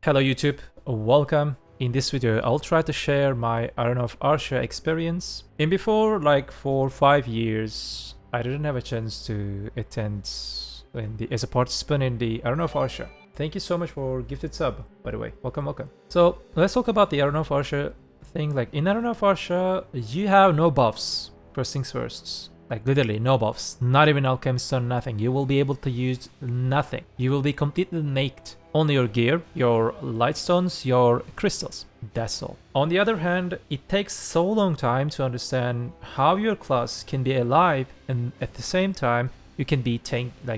Hello YouTube, welcome. In this video, I'll try to share my Arsha experience. In before like 4 or 5 years, I didn't have a chance to attend as a participant in the Arsha. Thank you so much for gifted sub, by the way. Welcome. So let's talk about the Arsha thing. Like in Arsha, you have no buffs. First things first. Like literally no buffs, not even alchemist stone, nothing. You will be able to use nothing. You will be completely naked. Only your gear, your light stones, your crystals. That's all. On the other hand, it takes so long time to understand how your class can be alive and at the same time you can be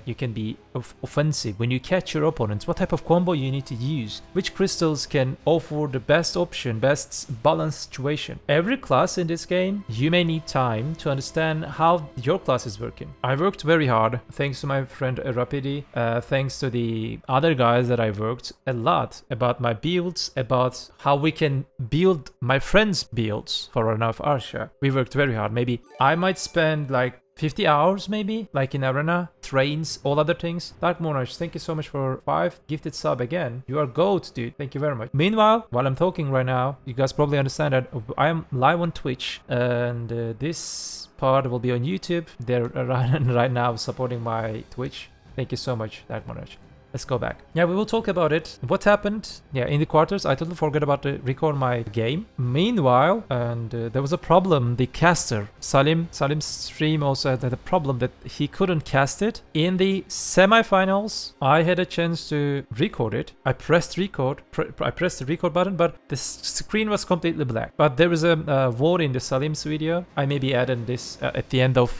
you can be offensive when you catch your opponents. What type of combo you need to use? Which crystals can offer the best option, best balanced situation? Every class in this game, you may need time to understand how your class is working. I worked very hard, thanks to my friend Rapidi, thanks to the other guys that I worked a lot about my builds, about how we can build my friends' builds for enough Arsha. We worked very hard. Maybe I might spend like 50 hours maybe, like in arena, trains, all other things. Dark Monarch, thank you so much for 5 gifted sub again. You are GOAT, dude. Thank you very much. Meanwhile, while I'm talking right now, you guys probably understand that I am live on Twitch and this part will be on YouTube. They're right now supporting my Twitch. Thank you so much, Dark Monarch. Let's go back. Yeah, we will talk about it. What happened? Yeah, in the quarters, I totally forgot about to record my game. Meanwhile, and there was a problem. The caster, Salim's stream also had a problem that he couldn't cast it. In the semifinals, I had a chance to record it. I pressed record. I pressed the record button, but the screen was completely black. But there was a vote in the Salim's video. I may be adding this at the end of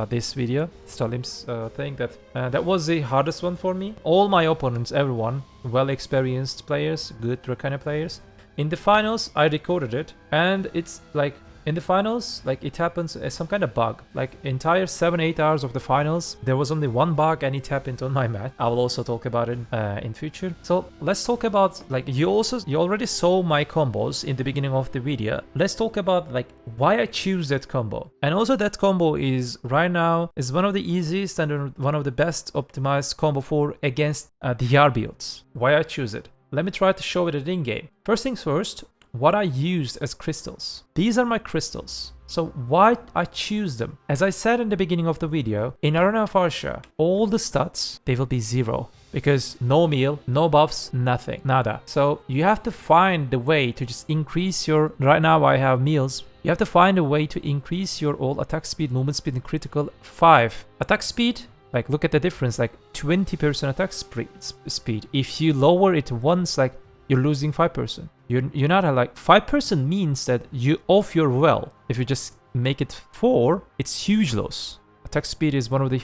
this video. Salim's thing that was the hardest one for me. All my opponents, everyone, well-experienced players, good Drakania players. In the finals, I recorded it, and it's like in the finals, like it happens as some kind of bug. Like entire 7-8 hours of the finals, there was only one bug, and it happened on my match. I will also talk about it in future. So let's talk about like you already saw my combos in the beginning of the video. Let's talk about like why I choose that combo, and also that combo is right now is one of the easiest and one of the best optimized combo for against the R builds. Why I choose it? Let me try to show it in game. First things first. What I used as crystals. These are my crystals. So why I choose them? As I said in the beginning of the video, in Arena of Arsha, all the stats, they will be 0. Because no meal, no buffs, nothing, nada. So you have to find the way to just increase your, right now I have meals. You have to find a way to increase your all attack speed, movement speed, and critical 5. Attack speed, like look at the difference, like 20% attack speed. If you lower it once, like you're losing 5%. You're not like 5% means that you off your well. If you just make it 4, it's huge loss. Attack speed is one of the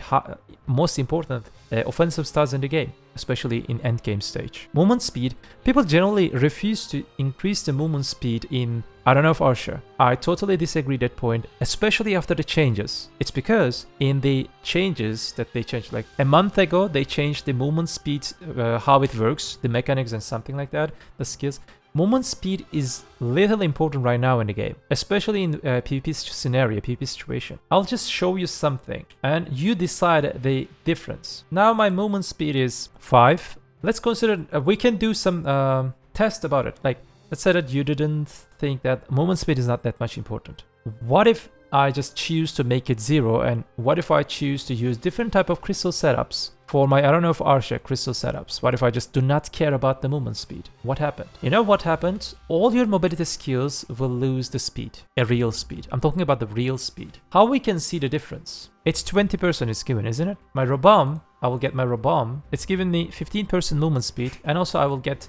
most important offensive stats in the game, especially in endgame stage. Movement speed, people generally refuse to increase the movement speed in Arena of Arsha. I totally disagree that point, especially after the changes. It's because in the changes that they changed, like a month ago, they changed the movement speed, how it works, the mechanics and something like that, the skills. Movement speed is little important right now in the game, especially in PvP scenario, PvP situation. I'll just show you something and you decide the difference. Now my movement speed is 5. Let's consider, we can do some test about it. Like, let's say that you didn't think that movement speed is not that much important. What if I just choose to make it 0, and what if I choose to use different type of crystal setups for my Arena of Arsha crystal setups? What if I just do not care about the movement speed? What happened? You know what happened? All your mobility skills will lose the speed, a real speed. I'm talking about the real speed. How we can see the difference? It's 20% is given, isn't it? My Rabam, I will get my Rabam. It's given me 15% movement speed, and also I will get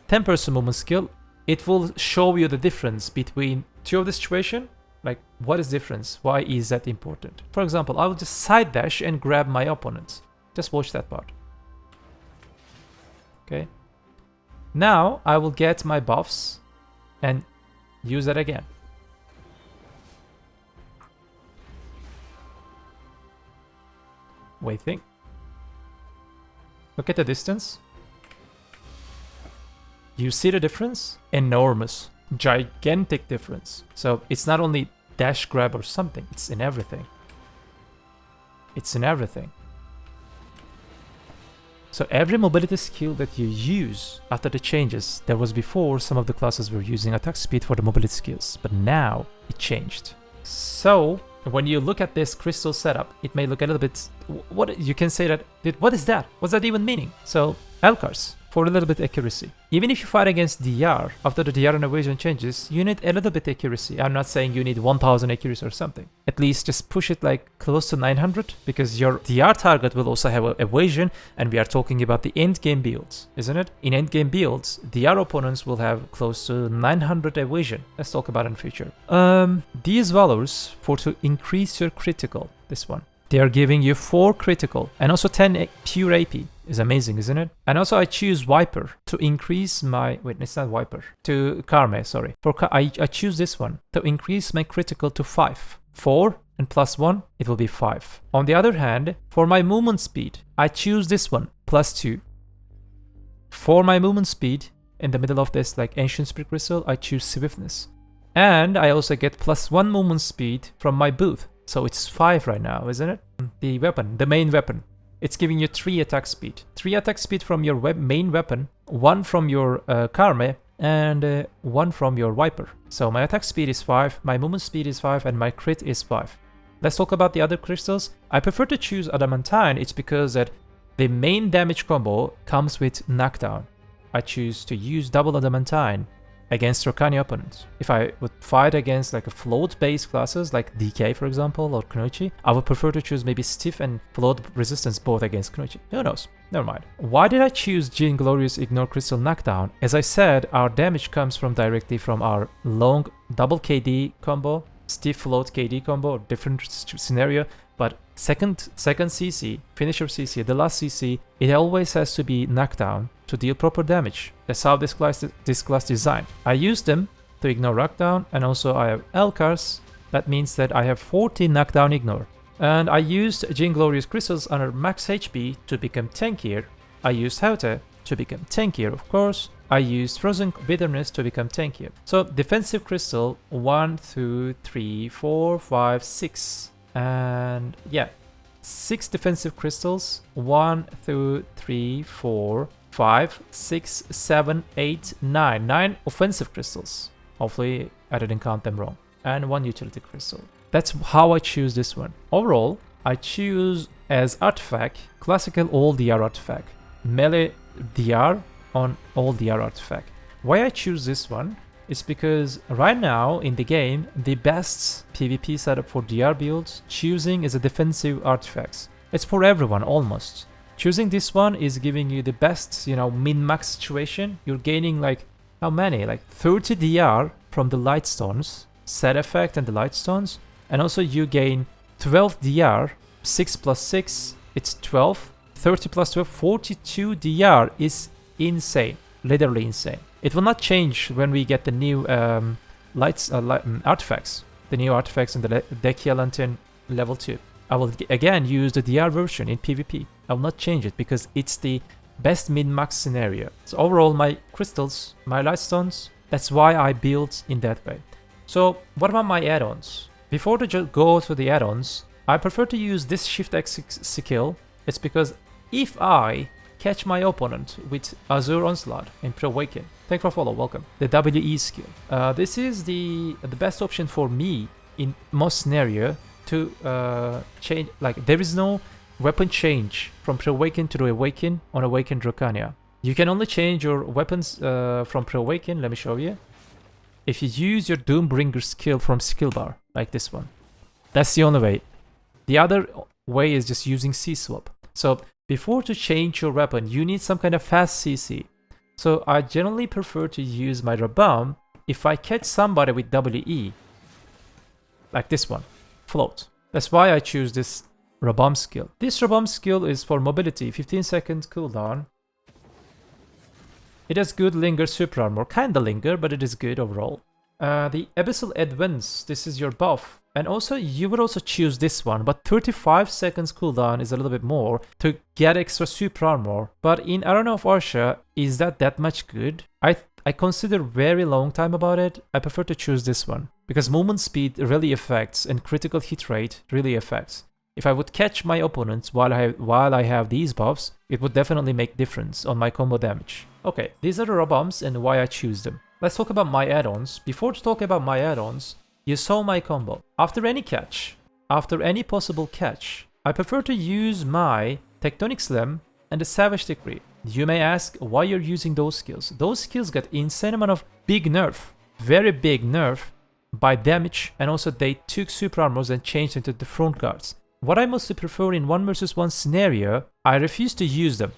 10% movement skill. It will show you the difference between two of the situation. Like, what is difference? Why is that important? For example, I will just side dash and grab my opponent. Just watch that part. Okay. Now, I will get my buffs and use that again. Waiting. Look at the distance. You see the difference? Enormous. Gigantic difference. So it's not only dash grab or something, it's in everything. It's in everything. So every mobility skill that you use after the changes, there was before some of the classes were using attack speed for the mobility skills, but now it changed. So when you look at this crystal setup, it may look a little bit, what you can say that, what is that? What's that even meaning? So Elcars, for a little bit accuracy. Even if you fight against DR, after the DR and evasion changes, you need a little bit accuracy. I'm not saying you need 1000 accuracy or something. At least just push it like close to 900, because your DR target will also have evasion, and we are talking about the end game builds, isn't it? In end game builds, DR opponents will have close to 900 evasion. Let's talk about it in the future. These valors for to increase your critical, this one. They are giving you 4 critical and also 10 pure AP. Is amazing, isn't it? And also I choose Viper to increase my... Wait, it's not Viper. To Karma, sorry. I choose this one to increase my critical to 5. 4 and plus 1, it will be 5. On the other hand, for my movement speed, I choose this one, plus 2. For my movement speed, in the middle of this like Ancient Spirit Crystal, I choose Swiftness. And I also get plus 1 movement speed from my booth. So it's 5 right now, isn't it? The weapon, the main weapon. It's giving you 3 attack speed. 3 attack speed from your main weapon, 1 from your Karma, and 1 from your Viper. So my attack speed is 5, my movement speed is 5, and my crit is 5. Let's talk about the other crystals. I prefer to choose Adamantine. It's because that the main damage combo comes with knockdown. I choose to use double Adamantine against Drakania opponents. If I would fight against like a float-based classes like DK for example or Kunoichi, I would prefer to choose maybe stiff and float resistance both against Kunoichi. Who knows? Never mind. Why did I choose Jin Glorious Ignore Crystal Knockdown? As I said, our damage comes directly from our long double KD combo, stiff float KD combo, different scenario, but second CC, finisher CC, the last CC, it always has to be knockdown to deal proper damage. That's how this class designed. I use them to ignore knockdown, and also I have Elcars. That means that I have 40 knockdown ignore. And I used Jin Glorious Crystals under max HP to become tankier. I used Haute to become tankier, of course. I used Frozen Bitterness to become tankier. So defensive crystal 1, 2, 3, 4, 5, 6. And yeah, 6 defensive crystals. 1, 2, 3, 4, 5, 6, 7, 8, 9. 9 offensive crystals. Hopefully I didn't count them wrong. And 1 utility crystal. That's how I choose this one. Overall, I choose as artifact, classical all DR artifact. Melee DR on all DR artifact. Why I choose this one is because right now in the game, the best PvP setup for DR builds, choosing is a defensive artifacts. It's for everyone almost. Choosing this one is giving you the best, min-max situation. You're gaining like, how many? Like 30 DR from the Lightstones, set effect and the Lightstones. And also you gain 12 DR, 6 plus 6, it's 12. 30 plus 12, 42 DR is insane, literally insane. It will not change when we get the new artifacts, the new artifacts in the Dekia Lantern level 2. I will again use the DR version in PvP. I will not change it because it's the best min-max scenario. So overall, my crystals, my Lightstones, that's why I build in that way. So what about my add-ons? Before to just go to the add-ons, I prefer to use this Shift X skill. It's because if I catch my opponent with Azure Onslaught in Pre-Awaken, thank you for follow, welcome, the WE skill. This is the best option for me in most scenario to change, like there is no weapon change from Pre-Awaken to Awaken on Awaken Drakania. You can only change your weapons from Pre-Awaken, let me show you, if you use your Doombringer skill from skill bar, like this one. That's the only way. The other way is just using C-swap. So before to change your weapon, you need some kind of fast CC. So I generally prefer to use my Rabam if I catch somebody with WE, like this one, float. That's why I choose this Rabam skill. This Rabam skill is for mobility, 15-second cooldown. It has good linger super armor, kinda linger, but it is good overall. The Abyssal Advance, this is your buff. And also, you would also choose this one, but 35 seconds cooldown is a little bit more to get extra super armor. But in Arena of Arsha, is that much good? I consider very long time about it. I prefer to choose this one, because movement speed really affects and critical hit rate really affects. If I would catch my opponents while I have these buffs, it would definitely make difference on my combo damage. Okay, these are the Rabams and why I choose them. Let's talk about my add-ons. Before to talk about my add-ons, you saw my combo. After any catch, after any possible catch, I prefer to use my Tectonic Slam and the Savage Decree. You may ask why you're using those skills. Those skills got insane amount of big nerf, very big nerf by damage, and also they took super armors and changed into the front guards. What I mostly prefer in 1 versus 1 scenario, I refuse to use them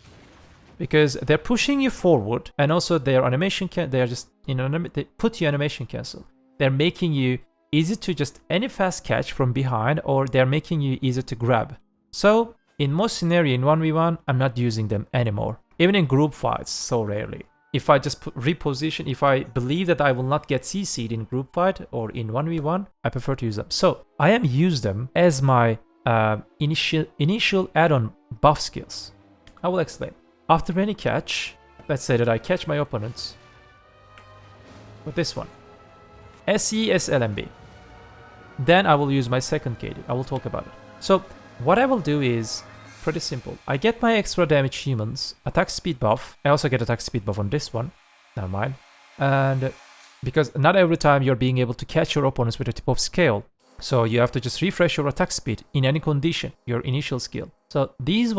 because they're pushing you forward, and also their animation they are just they put you animation cancel. They're making you easy to just any fast catch from behind, or they're making you easy to grab. So in most scenario in 1v1, I'm not using them anymore. Even in group fights, so rarely. If I just reposition, if I believe that I will not get CC'd in group fight or in 1v1, I prefer to use them. So I am use them as my initial add-on buff skills. I will explain. After any catch, let's say that I catch my opponents with this one, SESLMB. Then I will use my second KD. I will talk about it. So what I will do is pretty simple. I get my extra damage humans, attack speed buff. I also get attack speed buff on this one. Never mind. And because not every time you're being able to catch your opponents with a tip of scale, so you have to just refresh your attack speed in any condition, your initial skill. So these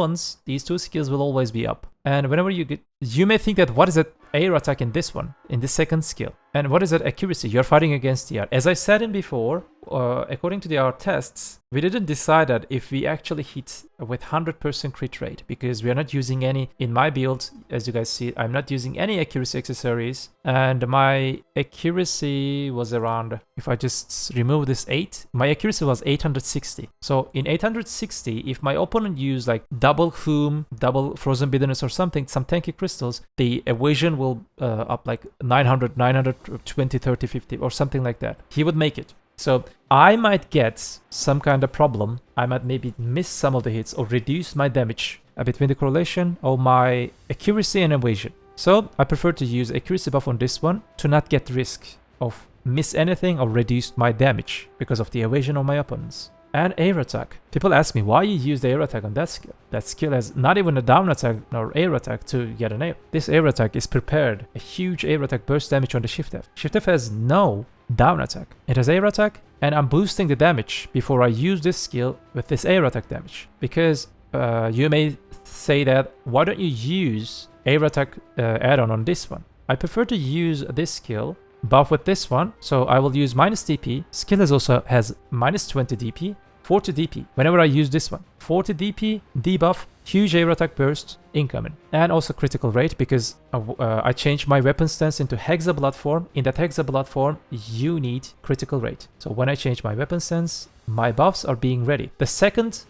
two skills will always be up. And whenever you may think that what is that air attack in this one, in the second skill? And what is that accuracy? You're fighting against the air. As I said in before, according to our tests, we didn't decide that if we actually hit with 100% crit rate, because we are not using any, in my build, as you guys see, I'm not using any accuracy accessories. And my accuracy was around, if I just remove this 8, my accuracy was 860. So in 860, if my opponent used like double Whom, double Frozen Bitterness or something, some tanky crystals, the evasion will up like 900, 920, 30, 50 or something like that. He would make it. So I might get some kind of problem. I might maybe miss some of the hits or reduce my damage between the correlation of my accuracy and evasion. So I prefer to use accuracy buff on this one to not get risk of miss anything or reduce my damage because of the evasion of my opponents. And air attack. People ask me why you use the air attack on that skill. That skill has not even a down attack nor air attack to get an air. This air attack is prepared. A huge air attack burst damage on the Shift F. Shift F has no down attack. It has air attack, and I'm boosting the damage before I use this skill with this air attack damage. Because you may say that, why don't you use air attack add-on on this one? I prefer to use this skill buff with this one, so I will use minus DP. Skill has minus 20 DP, 40 DP. Whenever I use this one, 40 DP, debuff, huge air attack burst, incoming. And also critical rate, because I changed my weapon stance into Hexa Blood form. In that Hexa Blood form, you need critical rate. So when I change my weapon stance, my buffs are being ready. The second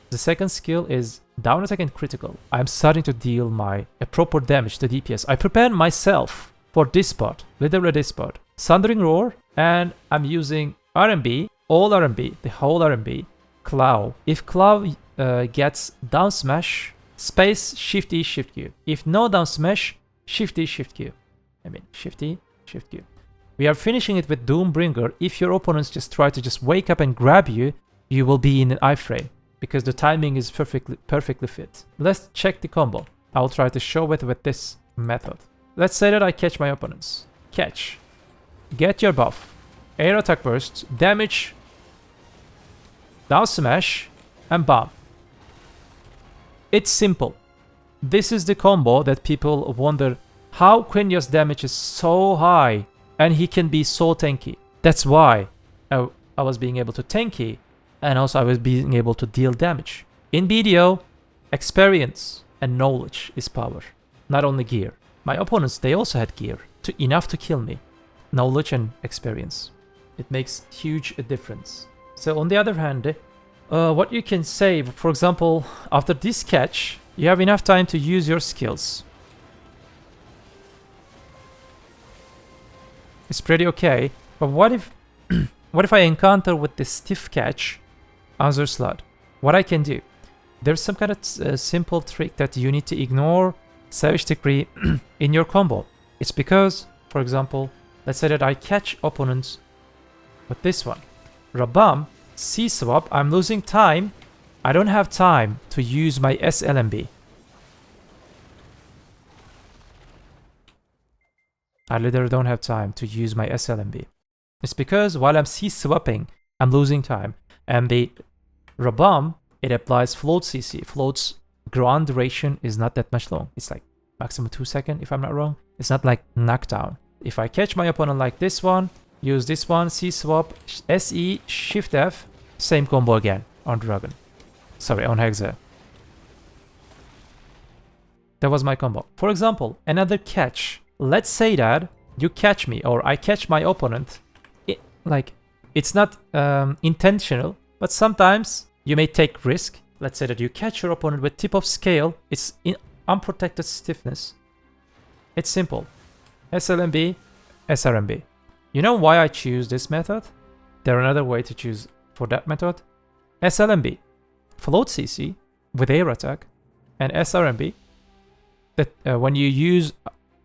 skill is down attack and critical. I'm starting to deal my proper damage to DPS. I prepared myself for this part, literally this part. Sundering Roar, and I'm using RMB, all RMB, the whole RMB, Claw. If Claw gets down smash, space, Shift E, Shift Q. If no down smash, Shift E, Shift Q. Shift E, Shift Q. We are finishing it with Doombringer. If your opponents just try to just wake up and grab you, you will be in an iframe, because the timing is perfectly fit. Let's check the combo. I'll try to show it with this method. Let's say that I catch my opponents. Catch. Get your buff. Air attack burst, damage, down smash, and bomb. It's simple. This is the combo that people wonder how Quinya's damage is so high and he can be so tanky. That's why I was being able to tanky, and also I was being able to deal damage. In BDO, experience and knowledge is power, not only gear. My opponents, they also had gear, enough to kill me. Knowledge and experience. It makes huge difference. So on the other hand, what you can say, for example, after this catch, you have enough time to use your skills. It's pretty okay. But what if what if I encounter with this stiff catch Answer Slot? What I can do? There's some kind of simple trick that you need to ignore Savage Decree in your combo. It's because, for example, let's say that I catch opponents with this one. Rabam, C-swap, I'm losing time. I don't have time to use my SLMB. I literally don't have time to use my SLMB. It's because while I'm C-swapping, I'm losing time. And the Rabam, it applies float CC. Float's ground duration is not that much long. It's like maximum 2 seconds, if I'm not wrong. It's not like knockdown. If I catch my opponent like this one, use this one, C-swap, SE, Shift F, same combo again on Dragon. Sorry, on Hexa. That was my combo. For example, another catch. Let's say that you catch me or I catch my opponent. It's not intentional, but sometimes you may take risk. Let's say that you catch your opponent with tip of scale. It's in unprotected stiffness. It's simple. SLMB, SRMB. You know why I choose this method? There's another way to choose for that method. SLMB, float CC with air attack, and SRMB, that when you use,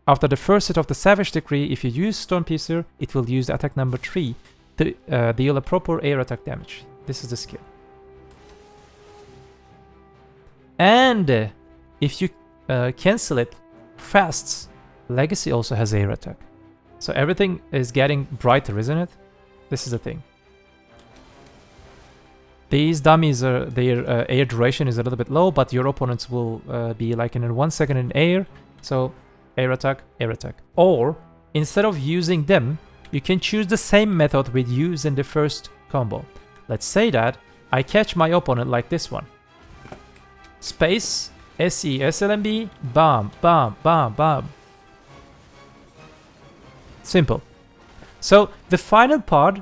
after the first hit of the Savage Decree, if you use Stone Piercer, it will use attack number 3 to deal a proper air attack damage. This is the skill. And if you cancel it fast, Legacy also has air attack. So everything is getting brighter, isn't it? This is the thing. These dummies, their air duration is a little bit low, but your opponents will be like in 1 second in air. So air attack, air attack. Or instead of using them, you can choose the same method we used in the first combo. Let's say that I catch my opponent like this one. Space, SE, SLMB, bam, bam, bam, bam. Simple. So the final part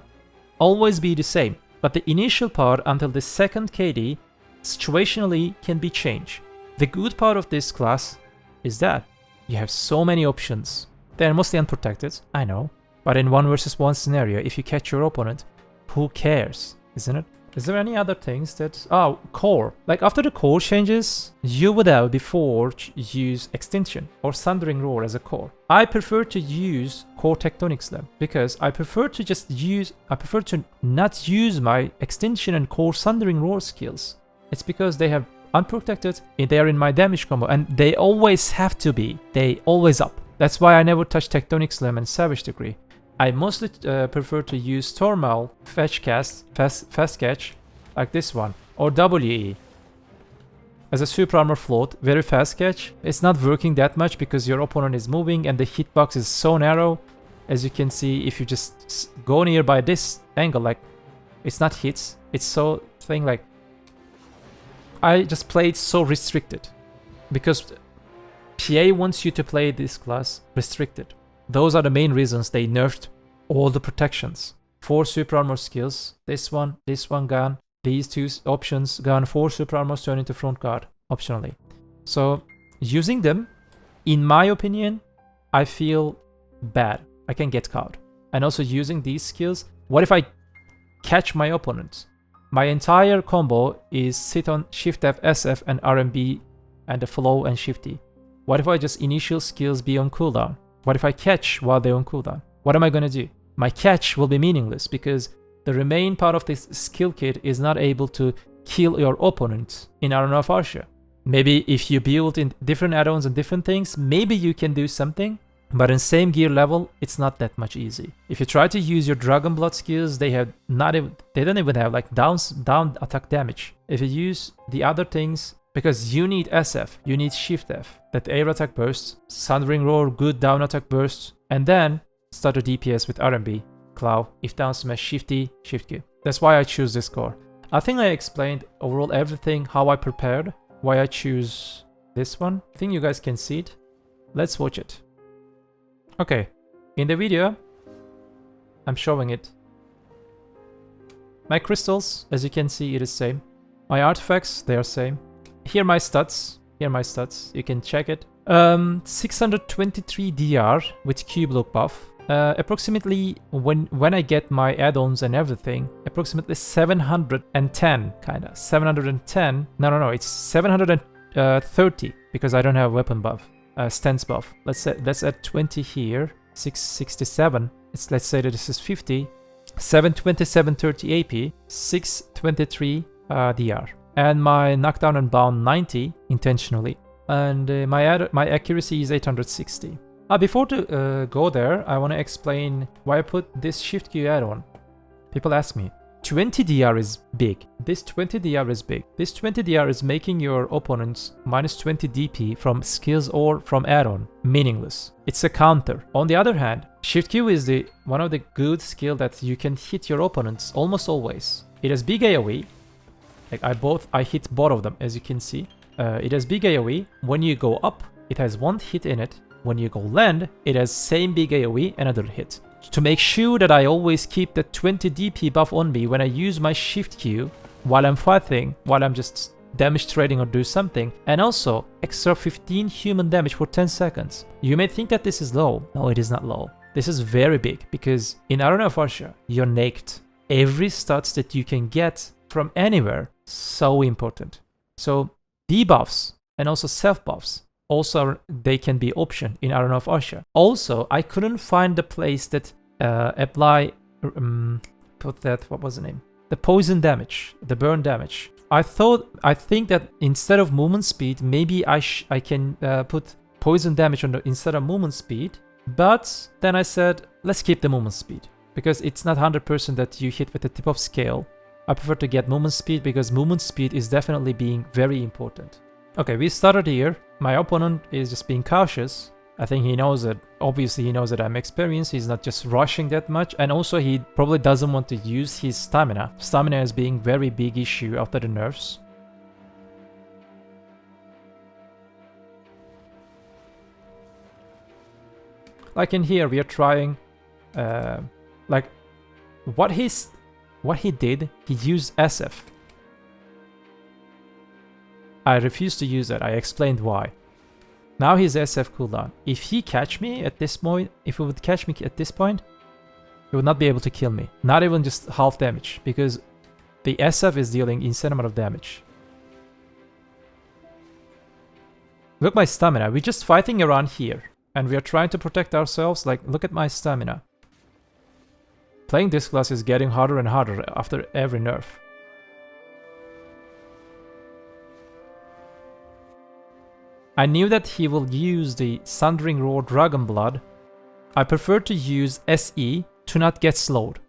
always be the same, but the initial part until the second KD situationally can be changed. The good part of this class is that you have so many options. They're mostly unprotected, I know, but in 1 versus 1 scenario, if you catch your opponent, who cares, isn't it? Is there any other things that... Oh, core. Like after the core changes, you would have before use Extinction or Sundering Roar as a core. I prefer to use Core Tectonic Slam because I prefer to not use my Extinction and Core Sundering Roar skills. It's because they have unprotected, they are in my damage combo, and they always have to be. They always up. That's why I never touch Tectonic Slam and Savage Decree. I mostly prefer to use Tormal, Fetch Cast, Fast Catch, like this one, or WE. As a Super Armor Float, very fast catch. It's not working that much because your opponent is moving and the hitbox is so narrow. As you can see, if you just go nearby this angle, like, it's not hits, it's so thing like... I just played so restricted because PA wants you to play this class restricted. Those are the main reasons they nerfed all the protections. 4 super armor skills, this one gone, these 2 options gone, 4 super armors turn into front guard, optionally. So using them, in my opinion, I feel bad. I can get caught. And also using these skills, what if I catch my opponent? My entire combo is sit on Shift F, SF, and RMB, and the flow and Shifty. What if I just initial skills be on cooldown? What if I catch while they're on cooldown? What am I gonna do? My catch will be meaningless because the remaining part of this skill kit is not able to kill your opponent in Addon of Arsha. Maybe if you build in different add-ons and different things, maybe you can do something, but in same gear level, it's not that much easy. If you try to use your Dragon Blood skills, they don't even have like down attack damage. If you use the other things, because you need SF, you need Shift F, that air attack burst, Sundering Roar, good down attack burst, and then start a DPS with RMB, Claw, if down smash, Shifty, Shift Q. That's why I choose this core. I think I explained overall everything, how I prepared, why I choose this one. I think you guys can see it. Let's watch it. Okay, in the video, I'm showing it. My crystals, as you can see, it is same. My artifacts, they are same. Here my stats, you can check it. 623 DR with cube look buff. Approximately, when I get my add-ons and everything, approximately 710, kinda. 710, no, it's 730, because I don't have weapon buff, stance buff. Let's add 20 here, 667. Let's say that this is 50. 720, 730 AP, 623 DR. and my knockdown and bound 90 intentionally, and my accuracy is 860. Before to go there, I want to explain why I put this Shift Q add-on. People ask me, 20 DR is big. This 20 DR is big. This 20 DR is making your opponents minus 20 DP from skills or from add-on meaningless. It's a counter. On the other hand, Shift Q is one of the good skill that you can hit your opponents almost always. It has big AoE. Like I hit both of them, as you can see. It has big AoE. When you go up, it has one hit in it. When you go land, it has same big AoE, another hit. To make sure that I always keep the 20 DP buff on me when I use my Shift Q while I'm fighting, while I'm just damage trading or do something, and also extra 15 human damage for 10 seconds. You may think that this is low. No, it is not low. This is very big because in Arena of Arsha, you're naked. Every stats that you can get from anywhere, so important. So debuffs and also self buffs. Also, they can be option in Arena of Arsha. Also, I couldn't find the place that apply, what was the name? The poison damage, the burn damage. I think that instead of movement speed, maybe I can put poison damage on instead of movement speed. But then I said, let's keep the movement speed because it's not 100% that you hit with the tip of scale. I prefer to get movement speed because movement speed is definitely being very important. Okay, we started here. My opponent is just being cautious. I think he knows that, obviously he knows that I'm experienced. He's not just rushing that much. And also he probably doesn't want to use his stamina. Stamina is being very big issue after the nerfs. Like in here, we are trying, like what he did, he used SF. I refused to use that. I explained why. Now his SF cooldown. If he catch me at this point, if he would catch me at this point, he would not be able to kill me. Not even just half damage, because the SF is dealing insane amount of damage. Look at my stamina. We're just fighting around here, and we are trying to protect ourselves. Like, look at my stamina. Playing this class is getting harder and harder after every nerf. I knew that he will use the Sundering Roar Dragon Blood. I prefer to use SE to not get slowed.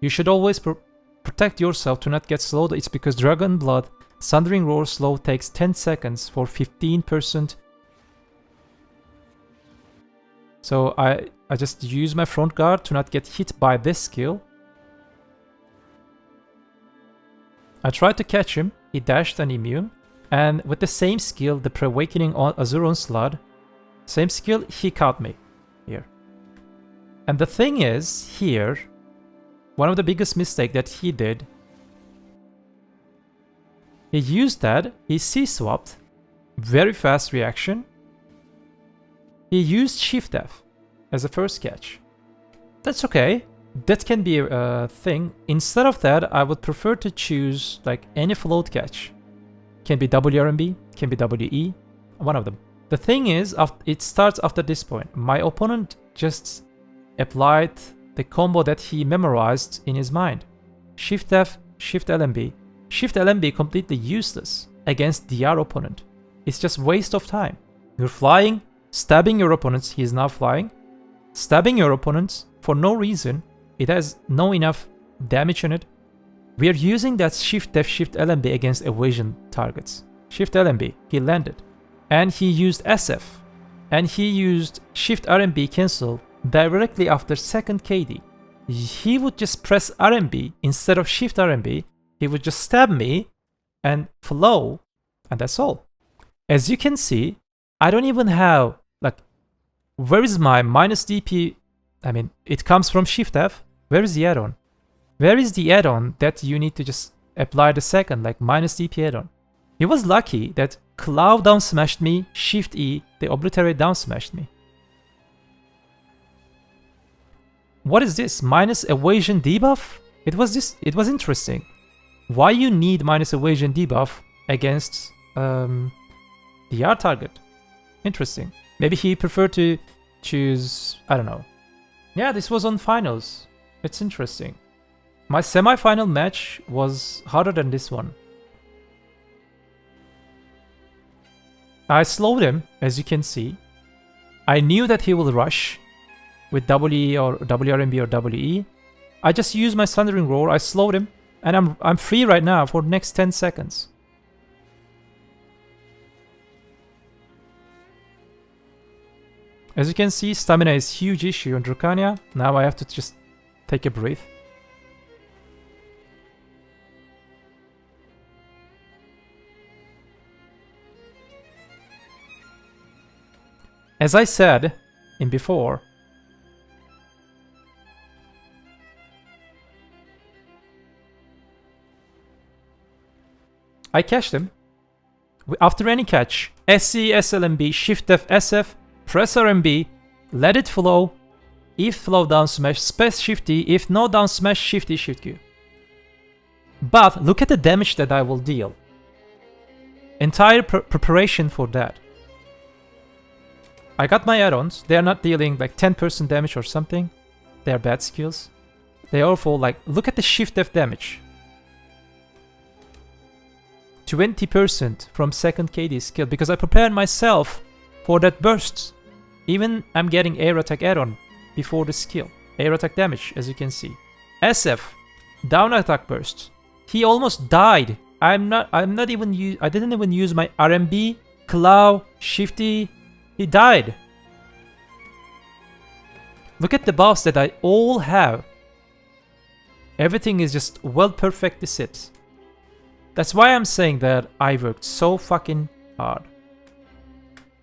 You should always protect yourself to not get slowed. It's because Dragon Blood Sundering Roar slow takes 10 seconds for 15%. So I just use my front guard to not get hit by this skill. I tried to catch him. He dashed and immune. And with the same skill, the Pre-Awakening on Azure Onslaught, same skill, he caught me here. And the thing is, here, one of the biggest mistake that he did, he used that, he C-swapped, very fast reaction. He used Shift F as a first catch. That's okay. That can be a thing. Instead of that, I would prefer to choose like any float catch. Can be WRMB, can be WE, one of them. The thing is, it starts after this point. My opponent just applied the combo that he memorized in his mind. Shift F, Shift LMB. Shift LMB completely useless against DR opponent. It's just waste of time. You're flying, stabbing your opponents, he is now flying. Stabbing your opponents for no reason. It has no enough damage on it. We are using that Shift F, Shift LMB against evasion targets. Shift LMB, he landed. And he used SF. And he used Shift RMB cancel directly after second KD. He would just press RMB instead of Shift RMB. He would just stab me and flow. And that's all. As you can see, I don't even have, like, where is my minus DP? I mean, it comes from Shift F. Where is the add-on? Where is the add-on that you need to just apply the second, like minus DP add-on? He was lucky that Cloud down smashed me, Shift E, the Obliterate down smashed me. What is this? Minus evasion debuff? It was interesting. Why you need minus evasion debuff against the R target? Interesting. Maybe he preferred to choose, I don't know. Yeah, this was on finals. It's interesting. My semi-final match was harder than this one. I slowed him, as you can see. I knew that he will rush with WE or WRMB or WE. I just used my Thundering Roar, I slowed him, and I'm free right now for the next 10 seconds. As you can see, stamina is a huge issue on Drakania. Now I have to just take a breath. As I said in before, I catched him. After any catch, SC, SLMB, Shift F, SF, press RMB, let it flow. If flow down smash, space Shift E. If no down smash, Shift E, Shift Q. But look at the damage that I will deal. Entire preparation for that. I got my add-ons. They are not dealing like 10% damage or something. They are bad skills. They are for like, look at the Shift F damage. 20% from second KD skill because I prepared myself for that burst. Even I'm getting air attack add-on before the skill. Air attack damage, as you can see. SF, down attack burst. He almost died. I didn't even use my RMB, Claw, Shifty. He died. Look at the buffs that I all have. Everything is just well perfectly set. That's why I'm saying that I worked so fucking hard.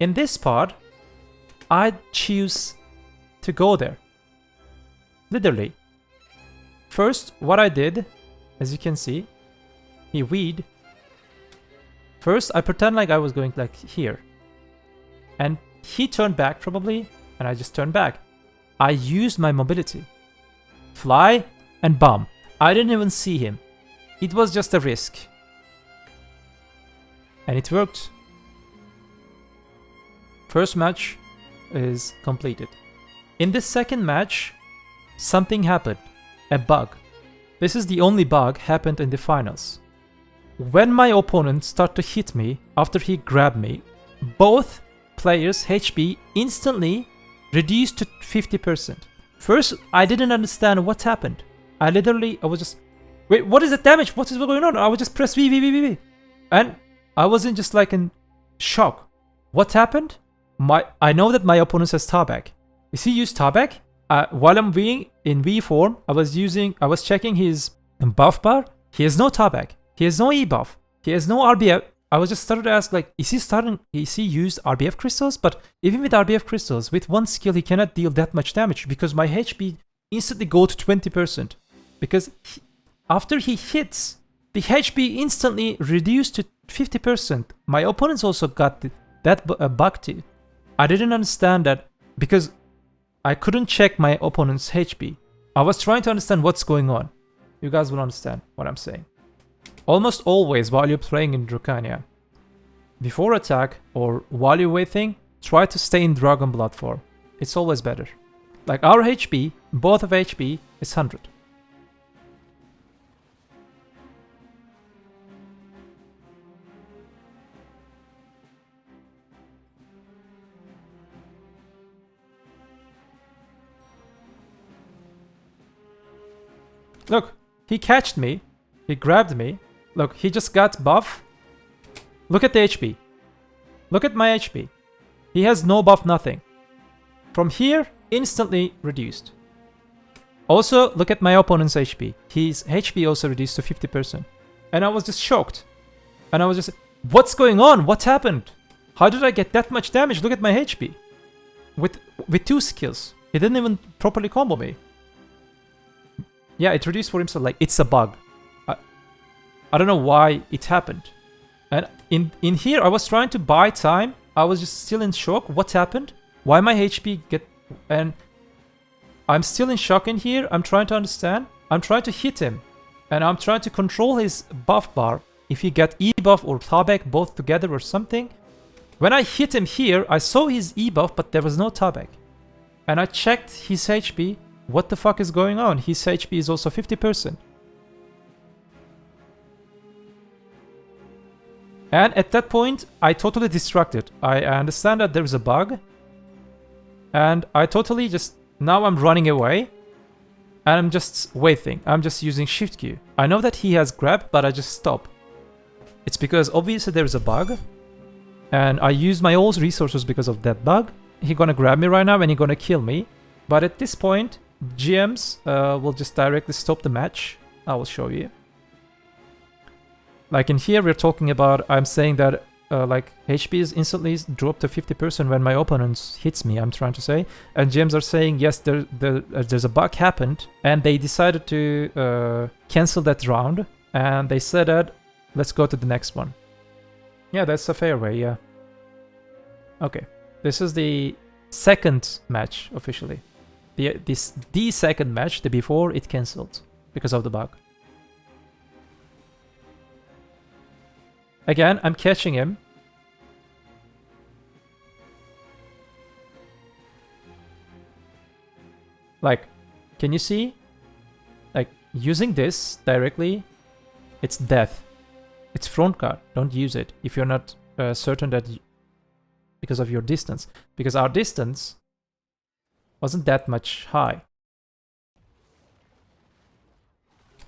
In this part, I choose to go there. Literally. First, what I did, as you can see, he weed. First, I pretend like I was going like here. And he turned back probably, and I just turned back. I used my mobility. Fly and bomb. I didn't even see him. It was just a risk. And it worked. First match is completed. In this second match, something happened. A bug. This is the only bug happened in the finals. When my opponent started to hit me after he grabbed me, both players' HP instantly reduced to 50%. First, I didn't understand what happened. I was just, wait, what is the damage? What is going on? I would just press V. And I wasn't just like in shock. What happened? I know that my opponent has Tabak. Is he used Tabak? While I'm being in V form, I was checking his buff bar. He has no Tabak. He has no E buff. He has no RBF. I was just started to ask like, is he used RBF crystals? But even with RBF crystals, with one skill, he cannot deal that much damage because my HP instantly go to 20%. Because after he hits, the HP instantly reduced to 50%. My opponents also got that bug too. I didn't understand that because I couldn't check my opponent's HP. I was trying to understand what's going on. You guys will understand what I'm saying. Almost always while you're playing in Drakania, before attack or while you're waiting, try to stay in Dragon Blood form. It's always better. Like our HP, both of HP is 100. Look, he catched me. He grabbed me. Look, he just got buff. Look at the HP. Look at my HP. He has no buff, nothing. From here, instantly reduced. Also, look at my opponent's HP. His HP also reduced to 50%. And I was just shocked. And I was just, what's going on? What happened? How did I get that much damage? Look at my HP. With 2 skills. He didn't even properly combo me. Yeah, it reduced for himself. Like, it's a bug. I don't know why it happened. And in here, I was trying to buy time. I was just still in shock. What happened? Why my HP get... And I'm still in shock in here. I'm trying to understand. I'm trying to hit him. And I'm trying to control his buff bar. If he get E buff or Tabak both together or something. When I hit him here, I saw his E buff, but there was no Tabak. And I checked his HP. What the fuck is going on? His HP is also 50%. And at that point, I totally distracted. I understand that there is a bug. And I totally just... Now I'm running away. And I'm just waiting. I'm just using Shift Q. I know that he has grab, but I just stop. It's because obviously there is a bug. And I use my old resources because of that bug. He's gonna grab me right now and he's gonna kill me. But at this point, GMs will just directly stop the match. I will show you. Like in here, we're talking about, I'm saying that like HP is instantly dropped to 50% when my opponent hits me, I'm trying to say. And GMs are saying, yes, there's a bug happened. And they decided to cancel that round. And they said that, let's go to the next one. Yeah, that's a fair way, yeah. Okay, this is the second match officially. The second match, the before, it cancelled because of the bug. Again, I'm catching him. Like, can you see? Like, using this directly, it's death. It's front guard. Don't use it if you're not certain that because of your distance. Because our distance wasn't that much high.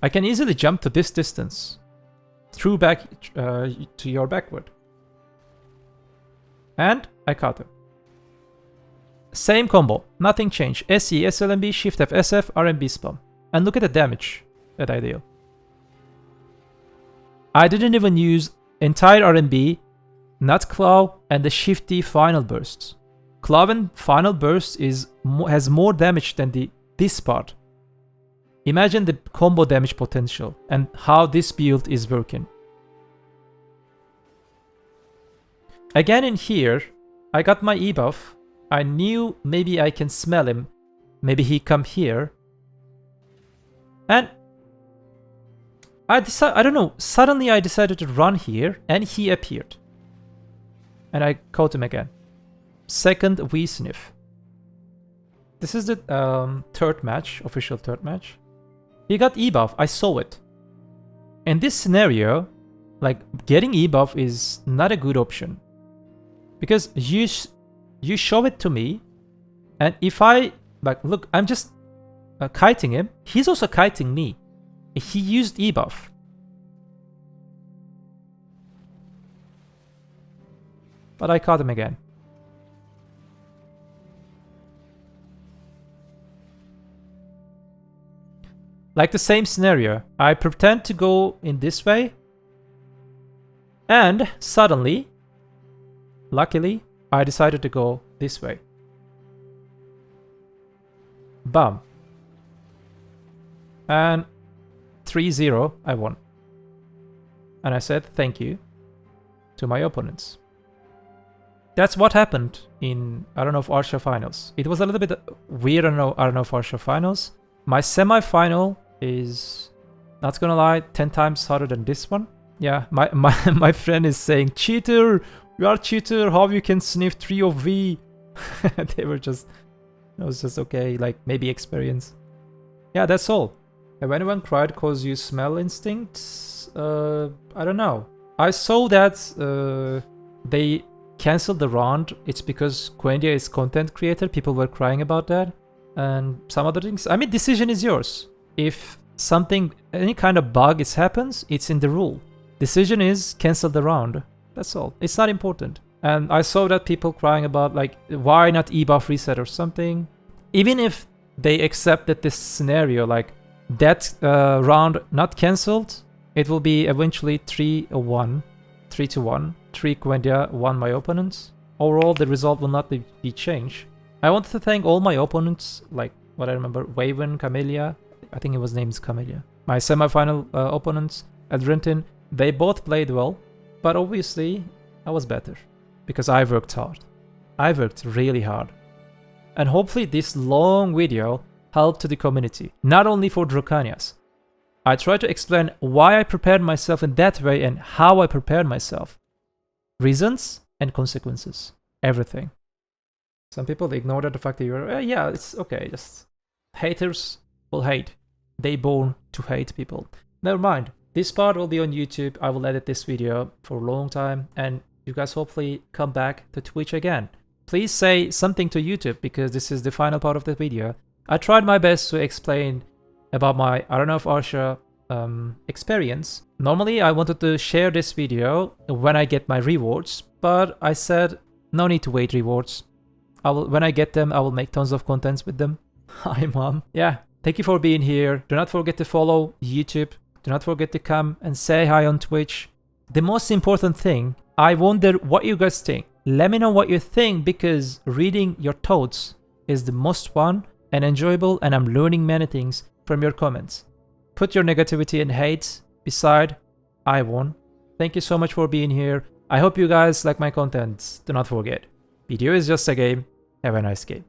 I can easily jump to this distance. Through back to your backward. And I caught him. Same combo. Nothing changed. SE, SLMB, Shift F, SF, RMB spam. And look at the damage that I deal. I didn't even use entire RMB, not Claw, and the Shifty final bursts. Claw and final burst has more damage than this part. Imagine the combo damage potential and how this build is working. Again in here, I got my E buff. I knew maybe I can smell him. Maybe he come here. And I don't know, suddenly I decided to run here and he appeared. And I caught him again. Second V sniff. This is the third match, official third match. He got E buff, I saw it. In this scenario, like getting E buff is not a good option. Because you show it to me, and if I, like, look, I'm just kiting him, he's also kiting me. He used E buff. But I caught him again. Like the same scenario, I pretend to go in this way, and suddenly, luckily, I decided to go this way. Bam. And 3-0, I won. And I said thank you to my opponents. That's what happened in Addon of Arsha finals. It was a little bit weird Addon of Arsha finals. My semi-final is, not gonna lie, 10 times harder than this one. Yeah, my friend is saying, cheater! You are cheater, how you can sniff 3 of V? They were just, it was just okay, like maybe experience. Yeah, that's all. Have anyone cried cause you smell instincts? I don't know. I saw that they cancelled the round. It's because Quendia is content creator, people were crying about that. And some other things. I mean, decision is yours. If something, any kind of bug happens, it's in the rule. Decision is cancel the round. That's all. It's not important. And I saw that people crying about like, why not E-buff reset or something? Even if they accept that this scenario, like that round not cancelled, it will be eventually 3-1, 3-1, 3 Quendia, 1 my opponents. Overall, the result will not be changed. I want to thank all my opponents, like what I remember, Waven, Camellia, I think it was named Camellia. My semi-final opponents, Adrentin, they both played well, but obviously I was better because I worked hard. I worked really hard. And hopefully this long video helped to the community, not only for Drakanias. I try to explain why I prepared myself in that way and how I prepared myself. Reasons and consequences, everything. Some people ignore the fact that you're, yeah, it's okay, just haters will hate. They born to hate people. Never mind. This part will be on YouTube. I will edit this video for a long time, and you guys hopefully come back to Twitch again. Please say something to YouTube, because this is the final part of the video. I tried my best to explain about my Addon of Arsha experience. Normally I wanted to share this video when I get my rewards, but I said no need to wait rewards. When I get them, I will make tons of contents with them. Hi mom. Yeah, thank you for being here. Do not forget to follow YouTube. Do not forget to come and say hi on Twitch. The most important thing, I wonder what you guys think. Let me know what you think, because reading your thoughts is the most fun and enjoyable, and I'm learning many things from your comments. Put your negativity and hate beside I won. Thank you so much for being here. I hope you guys like my content. Do not forget, BDO is just a game. Have a nice game.